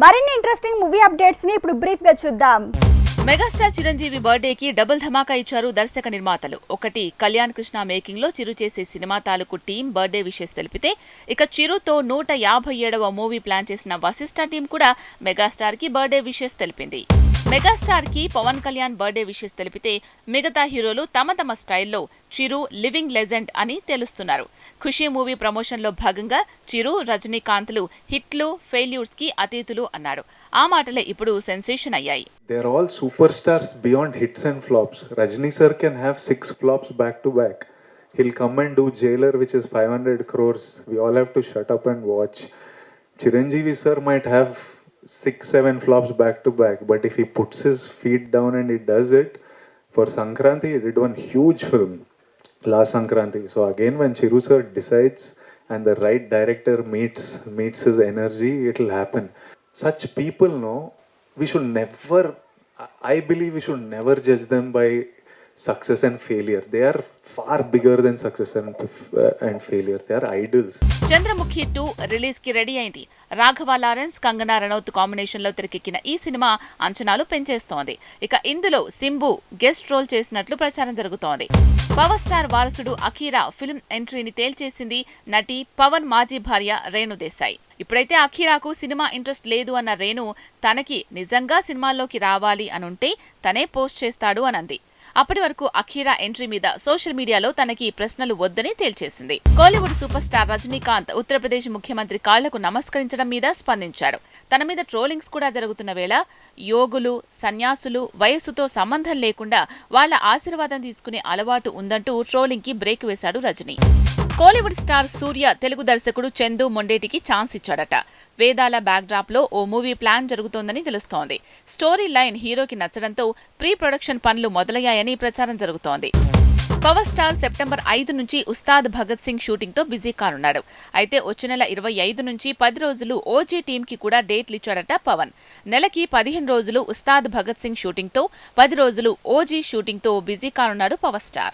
మరిన్ని interesting movie updates ని ఇప్పుడు బ్రీఫ్ గా చూద్దాం. మెగాస్టార్ చిరంజీవి బర్త్డేకి డబుల్ ధమాకా ఇచ్చారు దర్శక నిర్మాతలు. ఒకటి, కళ్యాణ్ కృష్ణ మేకింగ్ లో చిరు చేసే సినిమా తాలూకు టీం బర్త్డే విషెస్ తెలిపితే, ఇక చిరుతో 157వ మూవీ ప్లాన్ చేసిన వశిష్ఠ టీం కూడా మెగాస్టార్ కి బర్త్డే విషెస్ తెలిపింది. మెగాస్టార్ కి పవన్ కళ్యాణ్ బర్త్డే విషెస్ తెలిపితే, మిగతా హీరోలు తమ తమ స్టైల్లో చిరు లివింగ్ లెజెండ్ అని తెలుస్తున్నారు. ఖుషీ మూవీ ప్రమోషన్ లో భాగంగా చిరు, రజనీకాంత్లు హిట్లు, ఫెయిల్యూర్స్ కి అతీతులు అన్నాడు. ఆ మాటలే ఇప్పుడు సెన్సేషన్ అయ్యాయి. They are all superstars beyond hits and flops. Rajni sir can have 6 flops back to back. He'll come and do Jailer, which is 500 crores. We all have to shut up and watch. Chiranjeevi sir might have 6-7 flops back to back, but if he puts his feet down and he does it, for Sankranti he did one huge film last Sankranti. So again, when Chiru sir decides and the right director meets his energy, it'll happen. Such people, no, we should never, I believe we should never judge them by success and failure. They are far bigger than success and failure. They are idols. Chandramukhi 2 release కి ready అయింది. Raghava Lawrence, Kangana Ranaut combination లో తెరకెక్కిన ఈ cinema అంచనాలు పెంచేస్తోంది. ఇక ఇందులో Simbu guest role చేసినట్లు ప్రచారం జరుగుతోంది. పవర్ స్టార్ వారసుడు అఖీరా ఫిల్మ్ ఎంట్రీని తేల్చేసింది నటి పవన్ మాజీ భార్య రేణు దేశాయ్. ఇప్పుడైతే అఖీరాకు సినిమా ఇంట్రెస్ట్ లేదు అన్న రేణు తనకి నిజంగా సినిమాల్లోకి రావాలి అనుంటే తనే పోస్ట్ చేస్తాడు అనంది. అప్పటి వరకు అఖీరా ఎంట్రీ మీద సోషల్ మీడియాలో తనకి ప్రశ్నలు వద్దని తేల్చేసింది. కోలీవుడ్ సూపర్ స్టార్ రజనీకాంత్ ఉత్తరప్రదేశ్ ముఖ్యమంత్రి కాళ్లకు నమస్కరించడం మీద స్పందించాడు. తన మీద ట్రోలింగ్స్ కూడా జరుగుతున్న వేళ యోగులు, సన్యాసులు వయస్సుతో సంబంధం లేకుండా వాళ్ల ఆశీర్వాదం తీసుకునే అలవాటు ఉందంటూ ట్రోలింగ్ కి బ్రేక్ వేశాడు రజనీ. కోలీవుడ్ స్టార్ సూర్య తెలుగు దర్శకుడు చందు మొండేటికి ఛాన్స్ ఇచ్చాడట. వేదాల బ్యాక్డ్రాప్ లో ఓ మూవీ ప్లాన్ జరుగుతోందని తెలుస్తోంది. స్టోరీ లైన్ హీరోకి నచ్చడంతో ప్రీ ప్రొడక్షన్ పనులు మొదలయ్యాయని ప్రచారం జరుగుతోంది. పవర్ స్టార్ సెప్టెంబర్ 5 నుంచి ఉస్తాద్ భగత్ సింగ్ షూటింగ్ తో బిజీ కానున్నాడు. అయితే వచ్చే నెల 25 నుంచి 10 రోజులు ఓజీ టీమ్ కి కూడా డేట్లు ఇచ్చాడట పవన్. నెలకి 15 రోజులు ఉస్తాద్ భగత్ సింగ్ షూటింగ్ తో, 10 రోజులు ఓజీ షూటింగ్ తో బిజీ కానున్నాడు పవర్ స్టార్.